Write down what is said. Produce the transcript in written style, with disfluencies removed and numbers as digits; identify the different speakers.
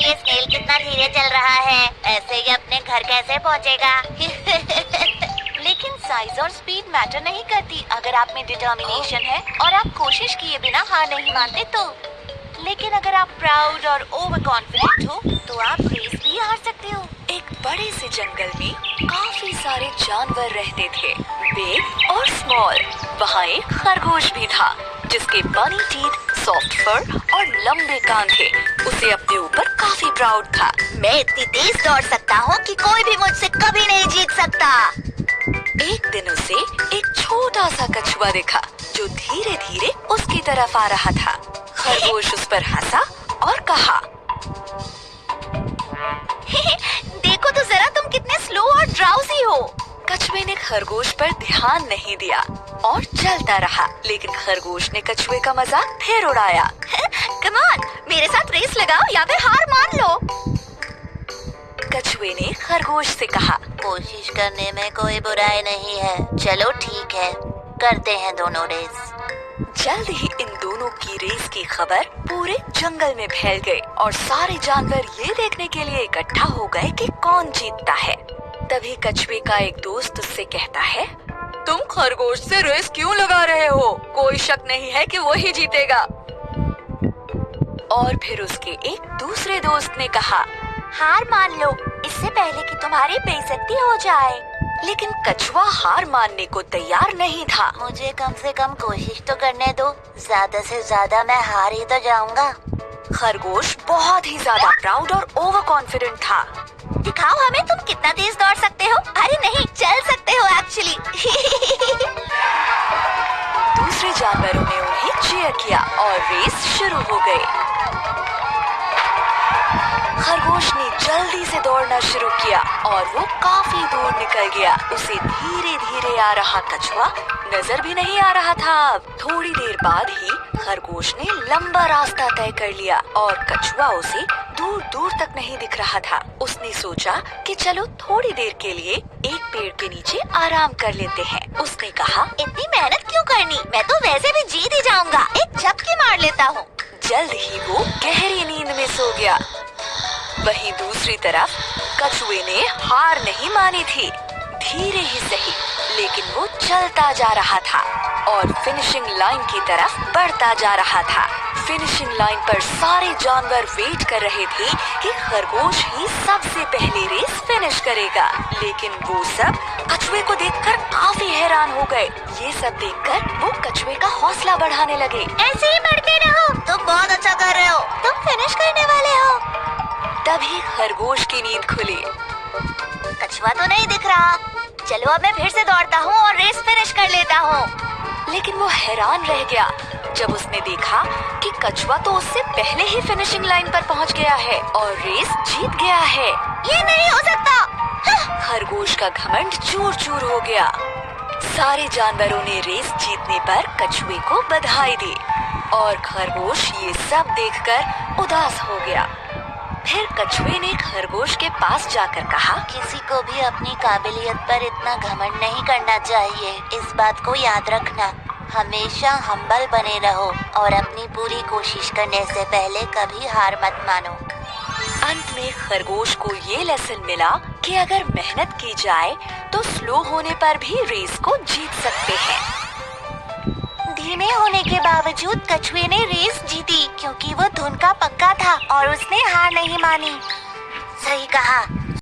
Speaker 1: ये स्नेल कितना धीरे चल रहा है, ऐसे ही अपने घर कैसे पहुंचेगा?
Speaker 2: लेकिन साइज और स्पीड मैटर नहीं करती अगर आप में डिटर्मिनेशन है और आप कोशिश किए बिना हार नहीं मानते तो। लेकिन अगर आप प्राउड और ओवर कॉन्फिडेंट हो तो आप रेस भी हार सकते हो। एक बड़े से जंगल में काफी सारे जानवर रहते थे, बिग और स्मॉल। वहाँ एक खरगोश भी था जिसके बनी टीथ, सॉफ्ट फर और लंबे कान थे। उसे अपने ऊपर काफी प्राउड था।
Speaker 1: मैं इतनी तेज दौड़ सकता हूँ कि कोई भी मुझसे कभी नहीं जीत सकता।
Speaker 2: एक दिन उसे एक छोटा सा कछुआ दिखा जो धीरे धीरे उसकी तरफ आ रहा था। खरगोश उस पर हंसा और कहा,
Speaker 1: देखो तो जरा तुम कितने स्लो और ड्राउजी हो।
Speaker 2: कछुए ने खरगोश पर ध्यान नहीं दिया और चलता रहा, लेकिन खरगोश ने कछुए का मजाक फिर उड़ाया।
Speaker 1: कम ऑन, मेरे साथ रेस लगाओ या फिर हार मान लो।
Speaker 2: कछुए ने खरगोश से कहा,
Speaker 1: कोशिश करने में कोई बुराई नहीं है। चलो ठीक है, करते हैं दोनों रेस।
Speaker 2: जल्द ही इन दोनों की रेस की खबर पूरे जंगल में फैल गई और सारे जानवर ये देखने के लिए इकट्ठा हो गए कि कौन जीतता है। तभी कछुए का एक दोस्त उससे कहता है, तुम खरगोश से रेस क्यों लगा रहे हो? कोई शक नहीं है कि वही जीतेगा। और फिर उसके एक दूसरे दोस्त ने कहा,
Speaker 1: हार मान लो इससे पहले कि तुम्हारी बेइज्जती हो जाए।
Speaker 2: लेकिन कछुआ हार मानने को तैयार नहीं था।
Speaker 1: मुझे कम से कम कोशिश तो करने दो, ज्यादा से ज्यादा मैं हार ही तो जाऊंगा।
Speaker 2: खरगोश बहुत ही ज्यादा प्राउड और ओवर कॉन्फिडेंट था।
Speaker 1: दिखाओ हमें तुम कितना तेज दौड़ सकते हो। अरे नहीं, चल सकते हो एक्चुअली।
Speaker 2: दूसरे जानवरों ने उन्हें चीयर किया और रेस शुरू हो गई। खरगोश ने जल्दी से दौड़ना शुरू किया और वो काफी दूर निकल गया। उसे धीरे धीरे आ रहा कछुआ नजर भी नहीं आ रहा था। अब थोड़ी देर बाद ही खरगोश ने लंबा रास्ता तय कर लिया और कछुआ उसे दूर दूर तक नहीं दिख रहा था। उसने सोचा कि चलो थोड़ी देर के लिए एक पेड़ के नीचे आराम कर लेते हैं। उसने कहा,
Speaker 1: इतनी मेहनत क्यों करनी, मैं तो वैसे भी जीत ही जाऊंगा, एक झपकी मार लेता हूँ।
Speaker 2: जल्द ही वो गहरी नींद में सो गया। वहीं दूसरी तरफ कछुए ने हार नहीं मानी थी। धीरे ही सही, लेकिन वो चलता जा रहा था और फिनिशिंग लाइन की तरफ बढ़ता जा रहा था। फिनिशिंग लाइन पर सारे जानवर वेट कर रहे थे कि खरगोश ही सबसे पहले रेस फिनिश करेगा। लेकिन वो सब कछुए को देखकर काफी हैरान हो गए। ये सब देखकर वो कछुए का हौसला बढ़ाने लगे।
Speaker 1: ऐसे ही बढ़ते रहो, तुम बहुत अच्छा कर रहे हो, तुम फिनिश करने वाले हो।
Speaker 2: तभी खरगोश की नींद खुली।
Speaker 1: कछुआ तो नहीं दिख रहा, चलो अब मैं फिर से दौड़ता हूँ और रेस फिनिश कर लेता हूँ।
Speaker 2: लेकिन वो हैरान रह गया जब उसने देखा कि कछुआ तो उससे पहले ही फिनिशिंग लाइन पर पहुँच गया है और रेस जीत गया है।
Speaker 1: ये नहीं हो सकता।
Speaker 2: खरगोश का घमंड चूर चूर हो गया। सारे जानवरों ने रेस जीतने पर कछुए को बधाई दी और खरगोश ये सब देखकर उदास हो गया। फिर कछुए ने खरगोश के पास जाकर कहा,
Speaker 1: किसी को भी अपनी काबिलियत पर इतना घमंड नहीं करना चाहिए। इस बात को याद रखना, हमेशा हम्बल बने रहो और अपनी पूरी कोशिश करने से पहले कभी हार मत मानो।
Speaker 2: अंत में खरगोश को ये लेसन मिला कि अगर मेहनत की जाए तो स्लो होने पर भी रेस को जीत सकते हैं।
Speaker 1: धीमे होने के बावजूद कछुए ने रेस जीती क्योंकि वो धुन का पक्का था और उसने हार नहीं मानी। सही कहा,